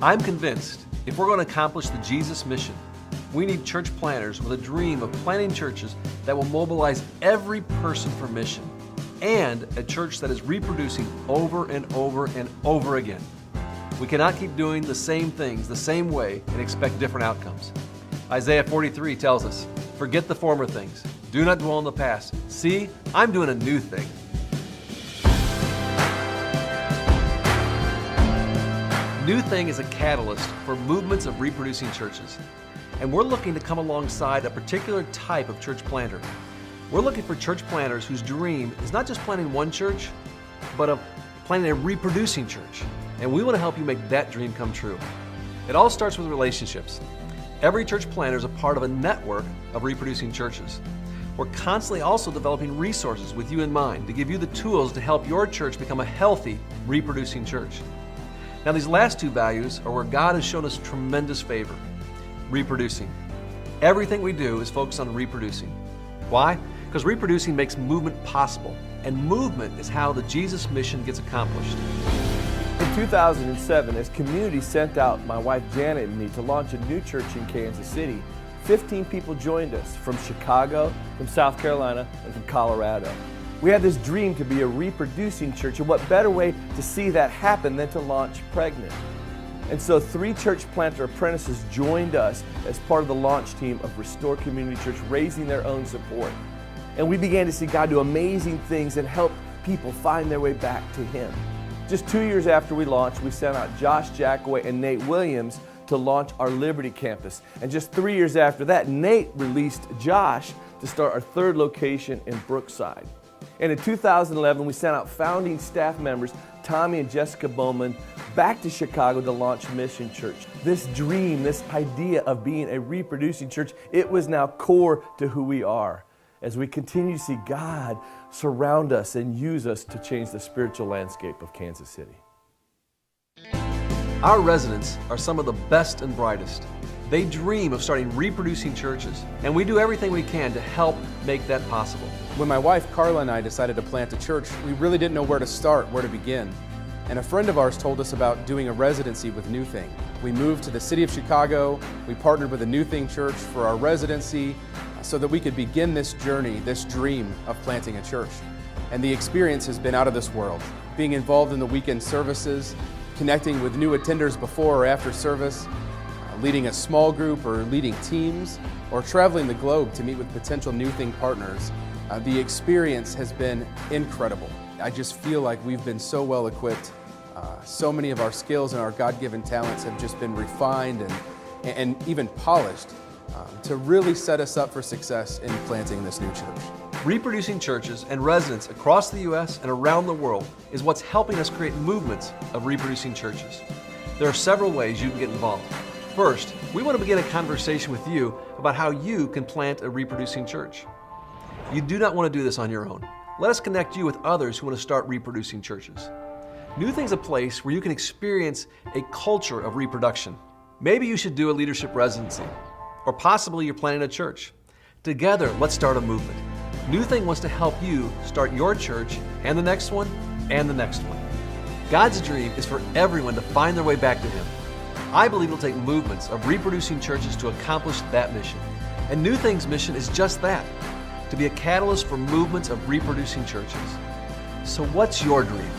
I'm convinced if we're going to accomplish the Jesus mission, we need church planters with a dream of planting churches that will mobilize every person for mission, and a church that is reproducing over and over and over again. We cannot keep doing the same things the same way and expect different outcomes. Isaiah 43 tells us, "Forget the former things. Do not dwell on the past. See, I'm doing a new thing." NewThing is a catalyst for movements of reproducing churches. And we're looking to come alongside a particular type of church planter. We're looking for church planters whose dream is not just planting one church, but of planting a reproducing church. And we want to help you make that dream come true. It all starts with relationships. Every church planter is a part of a network of reproducing churches. We're constantly also developing resources with you in mind to give you the tools to help your church become a healthy, reproducing church. Now, these last two values are where God has shown us tremendous favor. Reproducing. Everything we do is focused on reproducing. Why? Because reproducing makes movement possible, and movement is how the Jesus mission gets accomplished. In 2007, as community sent out my wife Janet and me to launch a new church in Kansas City, 15 people joined us from Chicago, from South Carolina, and from Colorado. We had this dream to be a reproducing church, and what better way to see that happen than to launch pregnant? And so 3 church planter apprentices joined us as part of the launch team of Restore Community Church, raising their own support. And we began to see God do amazing things and help people find their way back to Him. Just 2 years after we launched, we sent out Josh Jackaway and Nate Williams to launch our Liberty campus. And just 3 years after that, Nate released Josh to start our 3rd location in Brookside. And in 2011, we sent out founding staff members, Tommy and Jessica Bowman, back to Chicago to launch Mission Church. This dream, this idea of being a reproducing church, it was now core to who we are as we continue to see God surround us and use us to change the spiritual landscape of Kansas City. Our residents are some of the best and brightest. They dream of starting reproducing churches, and we do everything we can to help make that possible. When my wife Carla and I decided to plant a church, we really didn't know where to start, where to begin. And a friend of ours told us about doing a residency with NewThing. We moved to the city of Chicago. We partnered with a NewThing church for our residency so that we could begin this journey, this dream of planting a church. And the experience has been out of this world. Being involved in the weekend services, connecting with new attenders before or after service, leading a small group or leading teams, or traveling the globe to meet with potential NewThing partners. The experience has been incredible. I just feel like we've been so well equipped. So many of our skills and our God-given talents have just been refined and even polished to really set us up for success in planting this new church. Reproducing churches and residents across the U.S. and around the world is what's helping us create movements of reproducing churches. There are several ways you can get involved. First, we want to begin a conversation with you about how you can plant a reproducing church. You do not want to do this on your own. Let us connect you with others who want to start reproducing churches. NewThing's a place where you can experience a culture of reproduction. Maybe you should do a leadership residency, or possibly you're planting a church. Together, let's start a movement. NewThing wants to help you start your church and the next one and the next one. God's dream is for everyone to find their way back to Him. I believe it'll take movements of reproducing churches to accomplish that mission. And NewThing's mission is just that, to be a catalyst for movements of reproducing churches. So what's your dream?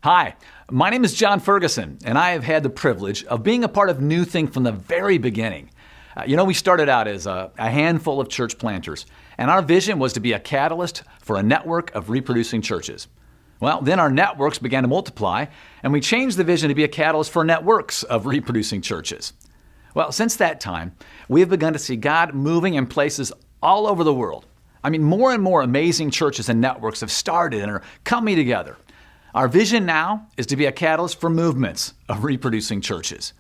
Hi, my name is John Ferguson, and I have had the privilege of being a part of NewThing from the very beginning. We started out as a handful of church planters, and our vision was to be a catalyst for a network of reproducing churches. Well, then our networks began to multiply, and we changed the vision to be a catalyst for networks of reproducing churches. Well, since that time, we have begun to see God moving in places all over the world. More and more amazing churches and networks have started and are coming together. Our vision now is to be a catalyst for movements of reproducing churches.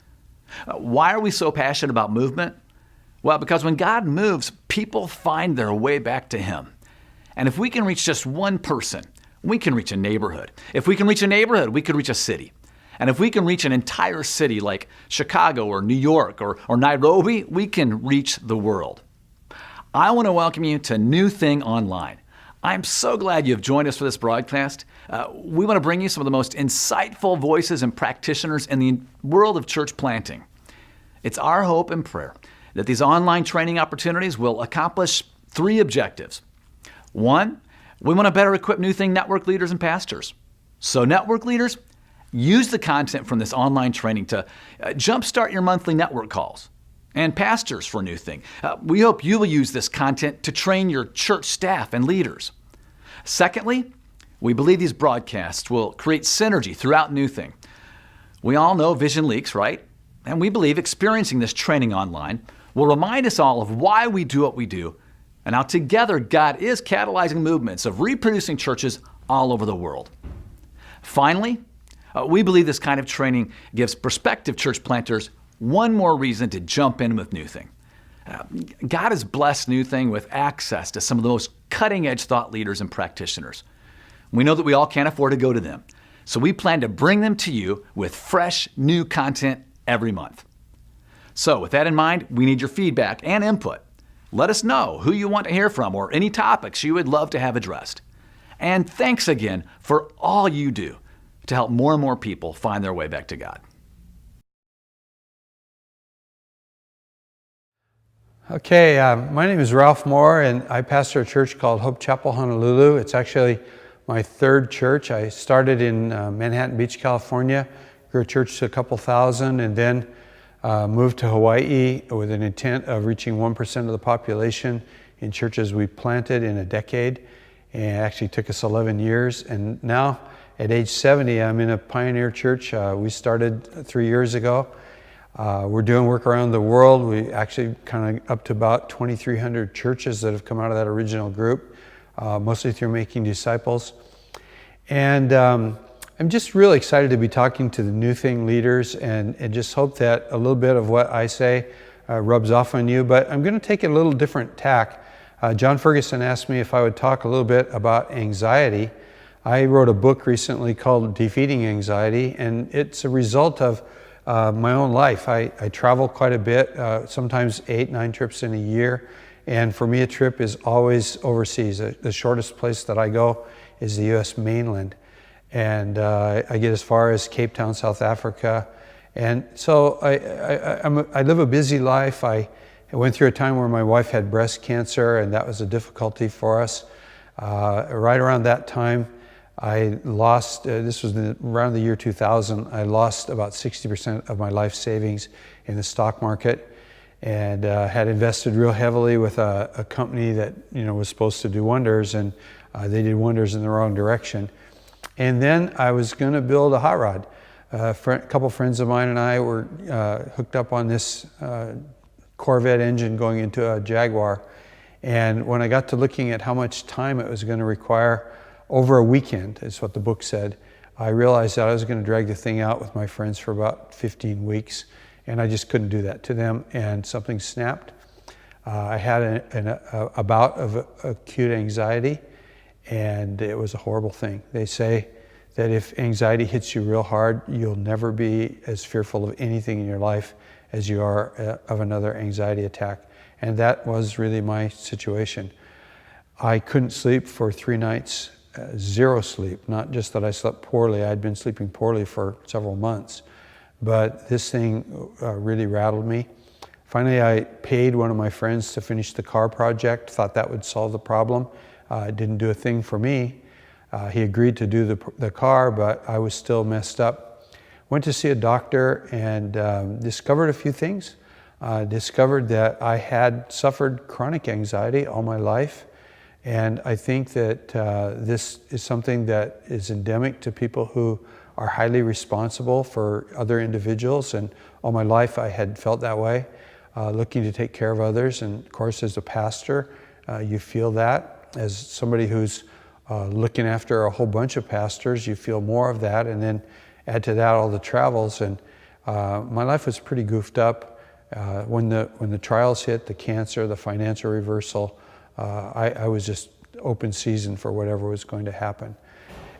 Why are we so passionate about movement? Well, because when God moves, people find their way back to Him. And if we can reach just one person, we can reach a neighborhood. If we can reach a neighborhood, we could reach a city. And if we can reach an entire city like Chicago or New York or Nairobi, we can reach the world. I want to welcome you to NewThing Online. I'm so glad you've joined us for this broadcast. We want to bring you some of the most insightful voices and practitioners in the world of church planting. It's our hope and prayer that these online training opportunities will accomplish 3 objectives. 1, we want to better equip NewThing network leaders and pastors. So network leaders, use the content from this online training to jumpstart your monthly network calls. And pastors for NewThing, we hope you will use this content to train your church staff and leaders. Secondly, we believe these broadcasts will create synergy throughout NewThing. We all know vision leaks, right? And we believe experiencing this training online will remind us all of why we do what we do and how together God is catalyzing movements of reproducing churches all over the world. Finally, we believe this kind of training gives prospective church planters one more reason to jump in with NewThing. God has blessed NewThing with access to some of the most cutting-edge thought leaders and practitioners. We know that we all can't afford to go to them, so we plan to bring them to you with fresh, new content every month. So with that in mind, we need your feedback and input. Let us know who you want to hear from or any topics you would love to have addressed. And thanks again for all you do to help more and more people find their way back to God. Okay, my name is Ralph Moore, and I pastor a church called Hope Chapel, Honolulu. It's actually my 3rd church. I started in Manhattan Beach, California, grew a church to a couple thousand, and then moved to Hawaii with an intent of reaching 1% of the population in churches we planted in a decade. And it actually took us 11 years. And now, at age 70, I'm in a pioneer church. We started 3 years ago. We're doing work around the world. We actually kind of up to about 2,300 churches that have come out of that original group, mostly through making disciples. And I'm just really excited to be talking to the NewThing leaders and just hope that a little bit of what I say rubs off on you. But I'm going to take it a little different tack. John Ferguson asked me if I would talk a little bit about anxiety. I wrote a book recently called Defeating Anxiety, and it's a result of my own life. I travel quite a bit, sometimes 8-9 trips in a year. And for me, a trip is always overseas. The shortest place that I go is the U.S. mainland. And I get as far as Cape Town, South Africa. And so I live a busy life. I went through a time where my wife had breast cancer, and that was a difficulty for us. Right around that time, I lost, this was around the year 2000, I lost about 60% of my life savings in the stock market, and had invested real heavily with a company that was supposed to do wonders, and they did wonders in the wrong direction. And then I was going to build a hot rod. A couple friends of mine and I were hooked up on this Corvette engine going into a Jaguar. And when I got to looking at how much time it was going to require over a weekend, is what the book said, I realized that I was going to drag the thing out with my friends for about 15 weeks. And I just couldn't do that to them. And something snapped. I had a bout of acute anxiety. And it was a horrible thing. They say that if anxiety hits you real hard, you'll never be as fearful of anything in your life as you are of another anxiety attack. And that was really my situation. I couldn't sleep for 3 nights, 0 sleep. Not just that I slept poorly, I'd been sleeping poorly for several months. But this thing really rattled me. Finally, I paid one of my friends to finish the car project, thought that would solve the problem. It didn't do a thing for me. He agreed to do the car, but I was still messed up. Went to see a doctor and discovered a few things. Discovered that I had suffered chronic anxiety all my life. And I think that this is something that is endemic to people who are highly responsible for other individuals. And all my life I had felt that way, looking to take care of others. And of course, as a pastor, you feel that. As somebody who's looking after a whole bunch of pastors, you feel more of that, and then add to that all the travels. And my life was pretty goofed up. When the trials hit, the cancer, the financial reversal, I was just open season for whatever was going to happen.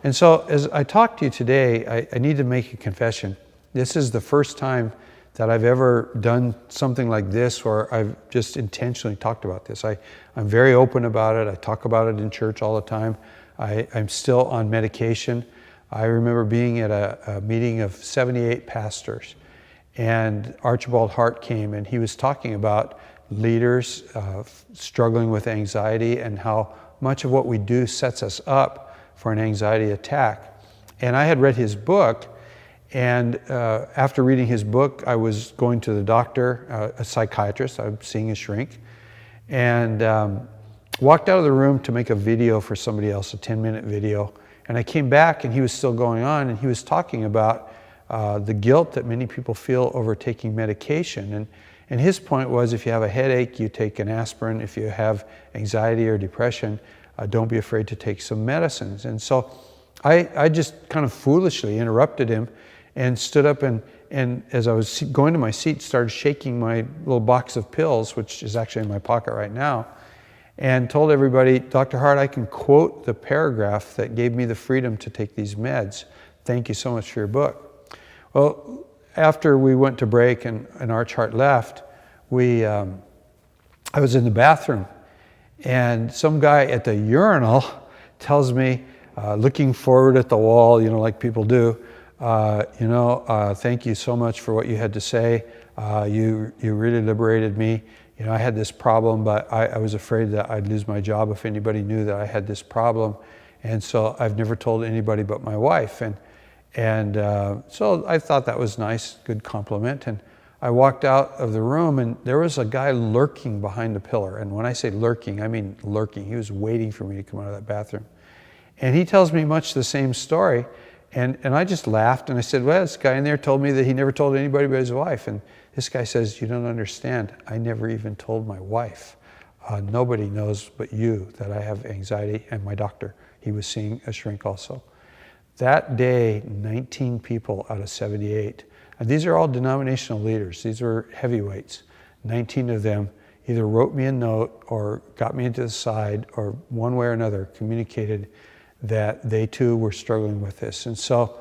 And so as I talk to you today, I need to make a confession. This is the first time that I've ever done something like this where I've just intentionally talked about this. I'm very open about it. I talk about it in church all the time. I'm still on medication. I remember being at a meeting of 78 pastors, and Archibald Hart came, and he was talking about leaders struggling with anxiety and how much of what we do sets us up for an anxiety attack. And I had read his book, and after reading his book, I was going to the doctor, a psychiatrist. I'm seeing a shrink, and walked out of the room to make a video for somebody else, a 10-minute video. And I came back, and he was still going on, and he was talking about the guilt that many people feel over taking medication. And his point was, if you have a headache, you take an aspirin. If you have anxiety or depression, don't be afraid to take some medicines. And so I just kind of foolishly interrupted him and stood up and as I was going to my seat, started shaking my little box of pills, which is actually in my pocket right now, and told everybody, Dr. Hart, I can quote the paragraph that gave me the freedom to take these meds. Thank you so much for your book. Well, after we went to break and Arch Hart left, I was in the bathroom, and some guy at the urinal tells me, looking forward at the wall, like people do, thank you so much for what you had to say. You really liberated me. I had this problem, but I was afraid that I'd lose my job if anybody knew that I had this problem. And so I've never told anybody but my wife. And so I thought that was nice, good compliment. And I walked out of the room, and there was a guy lurking behind the pillar. And when I say lurking, I mean lurking. He was waiting for me to come out of that bathroom. And he tells me much the same story. And I just laughed, and I said, well, this guy in there told me that he never told anybody but his wife. And this guy says, you don't understand. I never even told my wife. Nobody knows but you that I have anxiety, and my doctor. He was seeing a shrink also. That day, 19 people out of 78, and these are all denominational leaders. These were heavyweights. 19 of them either wrote me a note or got me into the side or one way or another communicated that they too were struggling with this. And so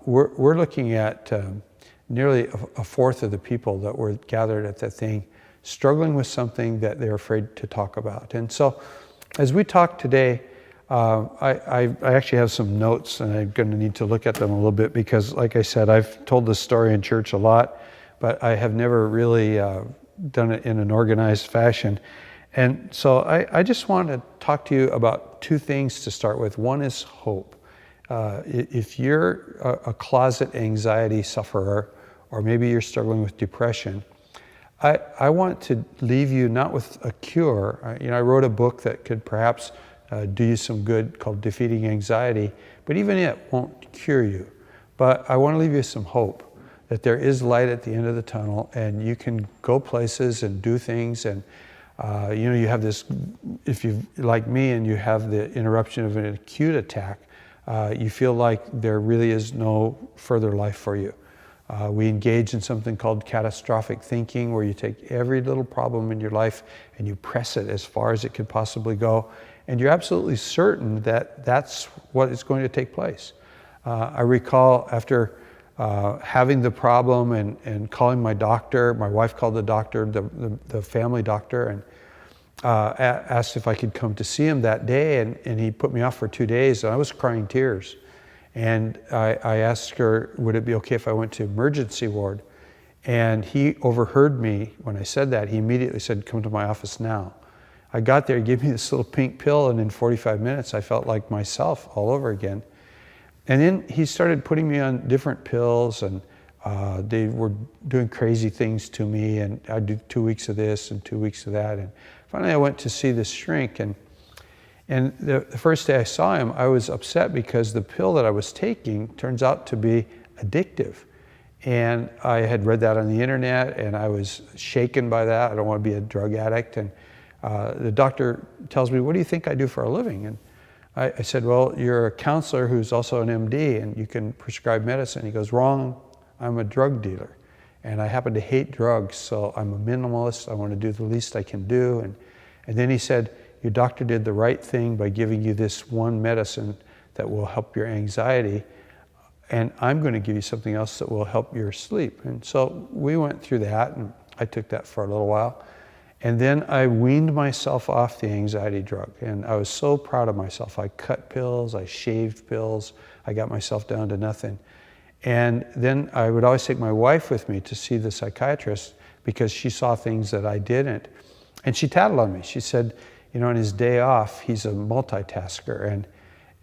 we're looking at nearly a fourth of the people that were gathered at that thing struggling with something that they're afraid to talk about. And so as we talk today, I actually have some notes, and I'm going to need to look at them a little bit because, like I said, I've told this story in church a lot, but I have never really done it in an organized fashion. And so I just want to talk to you about two things to start with. One is hope. If you're a closet anxiety sufferer, or maybe you're struggling with depression, I want to leave you not with a cure. I wrote a book that could perhaps do you some good called Defeating Anxiety, but even it won't cure you. But I want to leave you some hope that there is light at the end of the tunnel, and you can go places and do things. And you have this, if you like me and you have the interruption of an acute attack, you feel like there really is no further life for you. We engage in something called catastrophic thinking, where you take every little problem in your life and you press it as far as it could possibly go, and you're absolutely certain that that's what is going to take place. I recall after having the problem and calling my doctor, my wife called the doctor, the family doctor, and asked if I could come to see him that day, and he put me off for 2 days, and I was crying tears. And I asked her, would it be okay if I went to emergency ward? And he overheard me when I said that. He immediately said, come to my office now. I got there, he gave me this little pink pill, and in 45 minutes I felt like myself all over again. And then he started putting me on different pills, and they were doing crazy things to me, and I'd do 2 weeks of this and 2 weeks of that. And finally I went to see this shrink, and the first day I saw him, I was upset because the pill that I was taking turns out to be addictive. And I had read that on the internet, and I was shaken by that. I don't want to be a drug addict. And the doctor tells me, what do you think I do for a living? And I said, well, you're a counselor who's also an MD, and you can prescribe medicine. He goes, wrong, I'm a drug dealer. And I happen to hate drugs, so I'm a minimalist. I want to do the least I can do. And then he said, your doctor did the right thing by giving you this one medicine that will help your anxiety, and I'm going to give you something else that will help your sleep. And so we went through that, and I took that for a little while. And then I weaned myself off the anxiety drug, and I was so proud of myself. I cut pills, I shaved pills, I got myself down to nothing. And then I would always take my wife with me to see the psychiatrist because she saw things that I didn't. And she tattled on me. She said, you know, on his day off, he's a multitasker,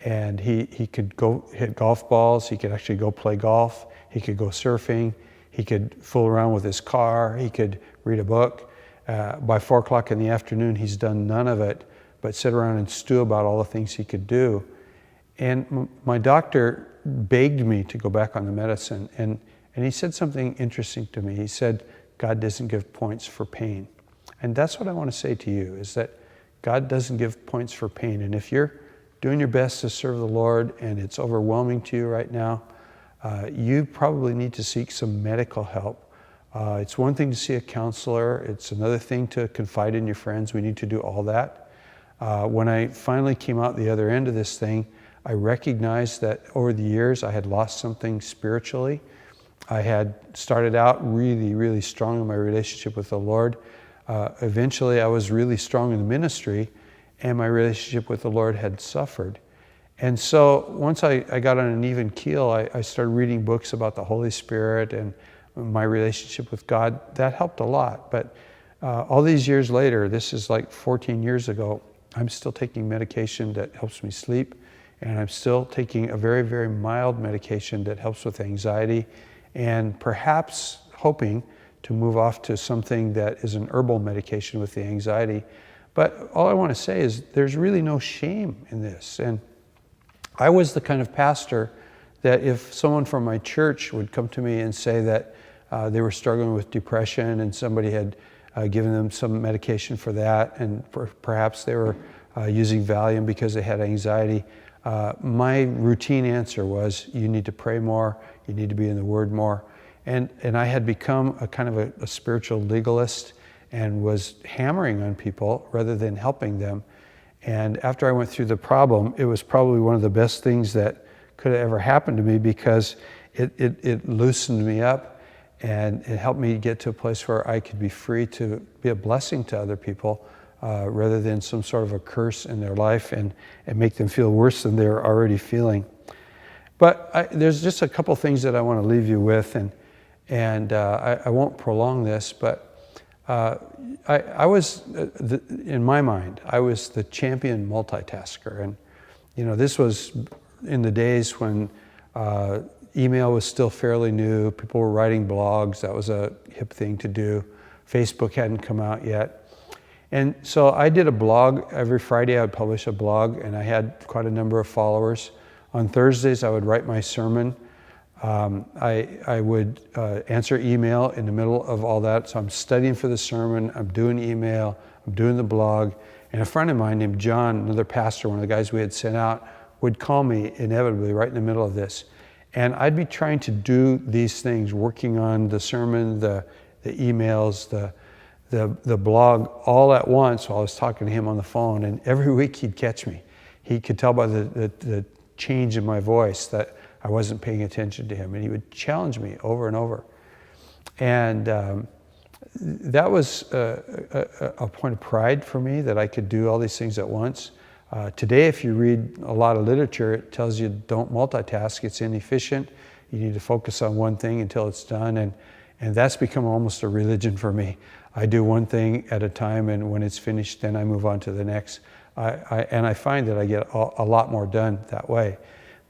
and he could go hit golf balls, he could actually go play golf, he could go surfing, he could fool around with his car, he could read a book. By 4 o'clock in the afternoon, he's done none of it but sit around and stew about all the things he could do. And my doctor begged me to go back on the medicine, and he said something interesting to me. He said, God doesn't give points for pain. And that's what I want to say to you, is that God doesn't give points for pain. And if you're doing your best to serve the Lord and it's overwhelming to you right now, you probably need to seek some medical help. It's one thing to see a counselor. It's another thing to confide in your friends. We need to do all that. When I finally came out the other end of this thing, I recognized that over the years I had lost something spiritually. I had started out really, really strong in my relationship with the Lord. Eventually I was really strong in the ministry, and my relationship with the Lord had suffered. And so once I got on an even keel, I started reading books about the Holy Spirit and my relationship with God. That helped a lot. But all these years later, this is like 14 years ago, I'm still taking medication that helps me sleep, and I'm still taking a very, very mild medication that helps with anxiety, and perhaps hoping to move off to something that is an herbal medication with the anxiety. But all I want to say is there's really no shame in this. And I was the kind of pastor that if someone from my church would come to me and say that they were struggling with depression and somebody had given them some medication for that, and perhaps they were using Valium because they had anxiety, my routine answer was, you need to pray more, you need to be in the Word more. And I had become a kind of a spiritual legalist and was hammering on people rather than helping them. And after I went through the problem, it was probably one of the best things that could have ever happened to me, because it loosened me up, and it helped me get to a place where I could be free to be a blessing to other people rather than some sort of a curse in their life and make them feel worse than they're already feeling. But there's just a couple things that I want to leave you with, and I won't prolong this, but I was, in my mind, I was the champion multitasker. And, you know, this was in the days when email was still fairly new. People were writing blogs. That was a hip thing to do. Facebook hadn't come out yet. And so I did a blog. Every Friday I would publish a blog, and I had quite a number of followers. On Thursdays I would write my sermon. I would answer email in the middle of all that. So I'm studying for the sermon, I'm doing email, I'm doing the blog. And a friend of mine named John, another pastor, one of the guys we had sent out, would call me inevitably right in the middle of this. And I'd be trying to do these things, working on the sermon, the emails, the blog, all at once while I was talking to him on the phone. And every week he'd catch me. He could tell by the change in my voice that I wasn't paying attention to him, and he would challenge me over and over. And that was a point of pride for me, that I could do all these things at once. Today, if you read a lot of literature, it tells you don't multitask, it's inefficient. You need to focus on one thing until it's done, and that's become almost a religion for me. I do one thing at a time, and when it's finished, then I move on to the next. And I find that I get a lot more done that way.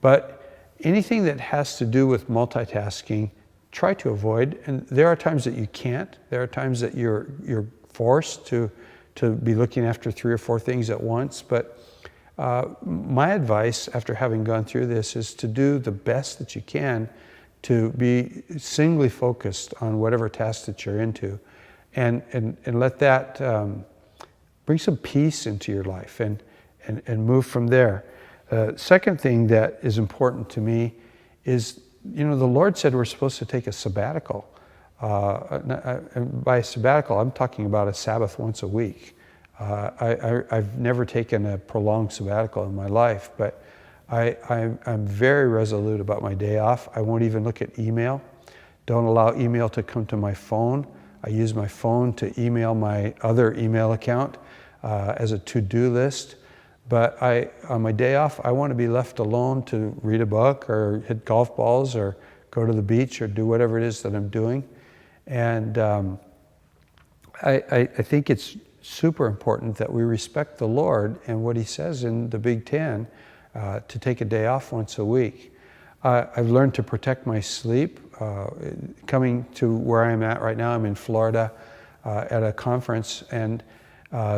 But anything that has to do with multitasking, try to avoid. And there are times that you can't. There are times that you're forced to be looking after 3 or 4 things at once. But my advice after having gone through this is to do the best that you can to be singly focused on whatever task that you're into, and let that bring some peace into your life and move from there. Second thing that is important to me is, you know, the Lord said we're supposed to take a sabbatical. And by sabbatical, I'm talking about a Sabbath once a week. I've never taken a prolonged sabbatical in my life, but I'm very resolute about my day off. I won't even look at email. Don't allow email to come to my phone. I use my phone to email my other email account as a to-do list. But on my day off, I want to be left alone to read a book or hit golf balls or go to the beach or do whatever it is that I'm doing. And I think it's super important that we respect the Lord and what He says in the Big Ten to take a day off once a week. I've learned to protect my sleep. Coming to where I'm at right now, I'm in Florida at a conference and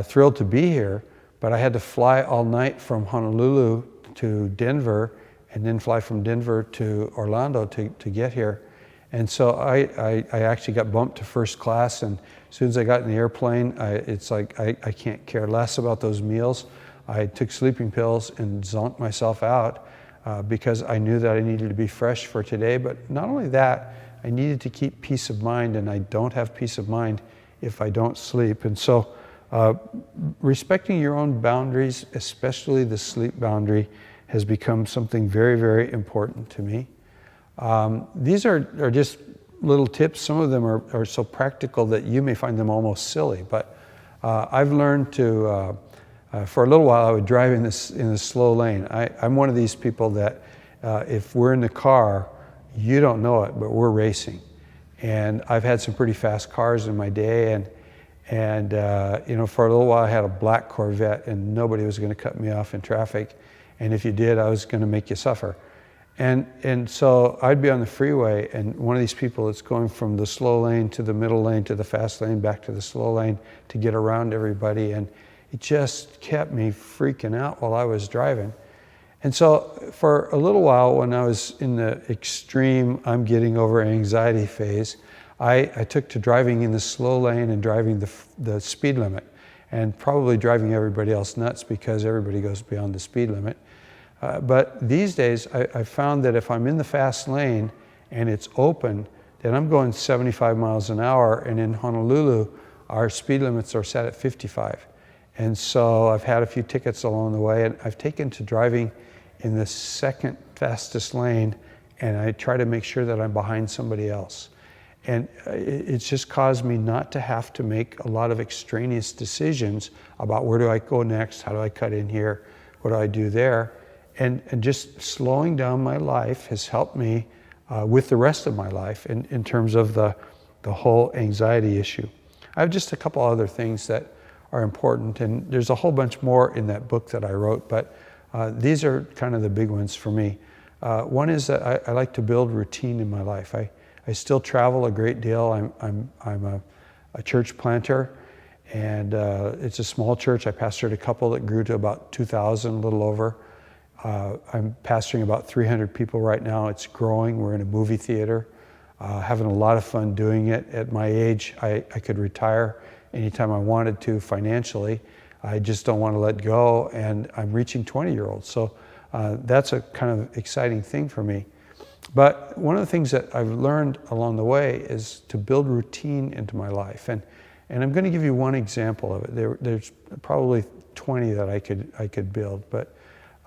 thrilled to be here, but I had to fly all night from Honolulu to Denver and then fly from Denver to Orlando to get here. And so I actually got bumped to first class, and as soon as I got in the airplane, it's like I can't care less about those meals. I took sleeping pills and zonked myself out because I knew that I needed to be fresh for today. But not only that, I needed to keep peace of mind, and I don't have peace of mind if I don't sleep. And so respecting your own boundaries, especially the sleep boundary, has become something very, very important to me. These are just little tips. Some of them are so practical that you may find them almost silly, but I've learned to, for a little while I would drive in the slow lane. I'm one of these people that if we're in the car, you don't know it, but we're racing. And I've had some pretty fast cars in my day, and you know, for a little while I had a black Corvette and nobody was going to cut me off in traffic. And if you did, I was going to make you suffer. And so I'd be on the freeway, and one of these people that's going from the slow lane to the middle lane to the fast lane back to the slow lane to get around everybody, and it just kept me freaking out while I was driving. And so for a little while, when I was in the extreme I'm getting over anxiety phase, I took to driving in the slow lane and driving the speed limit, and probably driving everybody else nuts because everybody goes beyond the speed limit. But these days, I found that if I'm in the fast lane and it's open, then I'm going 75 miles an hour, and in Honolulu, our speed limits are set at 55. And so I've had a few tickets along the way, and I've taken to driving in the second fastest lane, and I try to make sure that I'm behind somebody else. And it's just caused me not to have to make a lot of extraneous decisions about where do I go next, how do I cut in here, what do I do there. And just slowing down my life has helped me with the rest of my life in terms of the whole anxiety issue. I have just a couple other things that are important, and there's a whole bunch more in that book that I wrote, but these are kind of the big ones for me. One is that I like to build routine in my life. I still travel a great deal. I'm a church planter, and it's a small church. I pastored a couple that grew to about 2,000, a little over. I'm pastoring about 300 people right now. It's growing. We're in a movie theater, having a lot of fun doing it. At my age, I could retire anytime I wanted to financially. I just don't want to let go, and I'm reaching 20-year-olds. So that's a kind of exciting thing for me. But one of the things that I've learned along the way is to build routine into my life. And I'm going to give you one example of it. There's probably 20 that I could build, but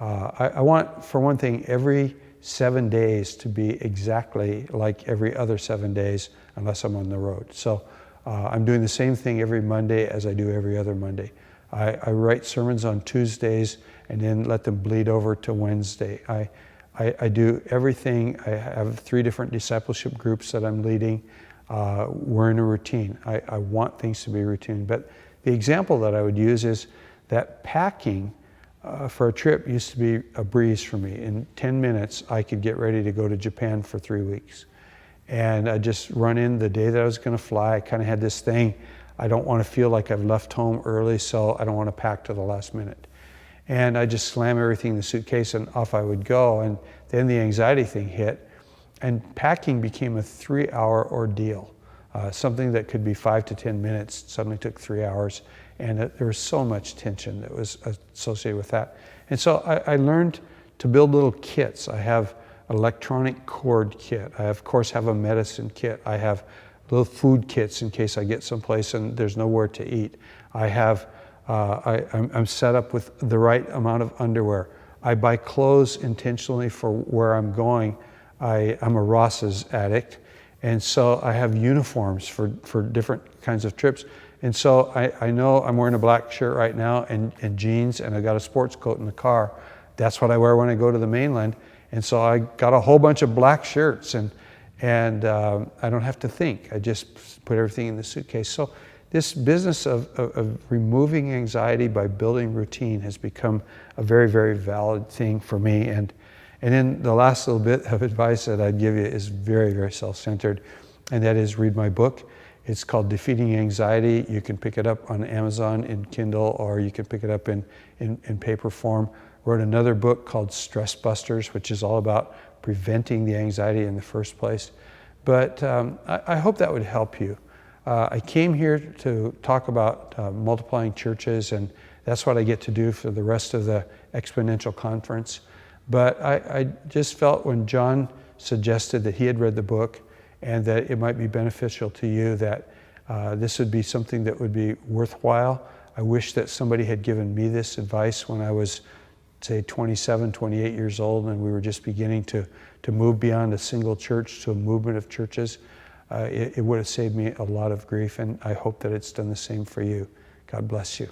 I want, for one thing, every 7 days to be exactly like every other 7 days unless I'm on the road. So I'm doing the same thing every Monday as I do every other Monday. I write sermons on Tuesdays and then let them bleed over to Wednesday. I do everything. I have 3 different discipleship groups that I'm leading. We're in a routine. I want things to be routine. But the example that I would use is that packing for a trip used to be a breeze for me. In 10 minutes, I could get ready to go to Japan for 3 weeks. And I just run in the day that I was going to fly. I kind of had this thing. I don't want to feel like I've left home early, so I don't want to pack to the last minute. And I just slam everything in the suitcase and off I would go. And then the anxiety thing hit, and packing became a 3-hour ordeal. Something that could be 5 to 10 minutes suddenly took 3 hours. And there was so much tension that was associated with that. And so I learned to build little kits. I have an electronic cord kit. I, of course, have a medicine kit. I have little food kits in case I get someplace and there's nowhere to eat. I have, I'm set up with the right amount of underwear. I buy clothes intentionally for where I'm going. I'm a Ross's addict, and so I have uniforms for different kinds of trips. And so I know I'm wearing a black shirt right now and jeans, and I got a sports coat in the car. That's what I wear when I go to the mainland. And so I got a whole bunch of black shirts, and I don't have to think. I just put everything in the suitcase. So this business of removing anxiety by building routine has become a very, very valid thing for me. And then the last little bit of advice that I'd give you is very, very self-centered, and that is read my book. It's called Defeating Anxiety. You can pick it up on Amazon in Kindle, or you can pick it up in paper form. Wrote another book called Stress Busters, which is all about preventing the anxiety in the first place. But I hope that would help you. I came here to talk about multiplying churches, and that's what I get to do for the rest of the Exponential Conference. But I just felt when John suggested that he had read the book and that it might be beneficial to you, that this would be something that would be worthwhile. I wish that somebody had given me this advice when I was, say, 27, 28 years old, and we were just beginning to move beyond a single church to a movement of churches. It would have saved me a lot of grief, and I hope that it's done the same for you. God bless you.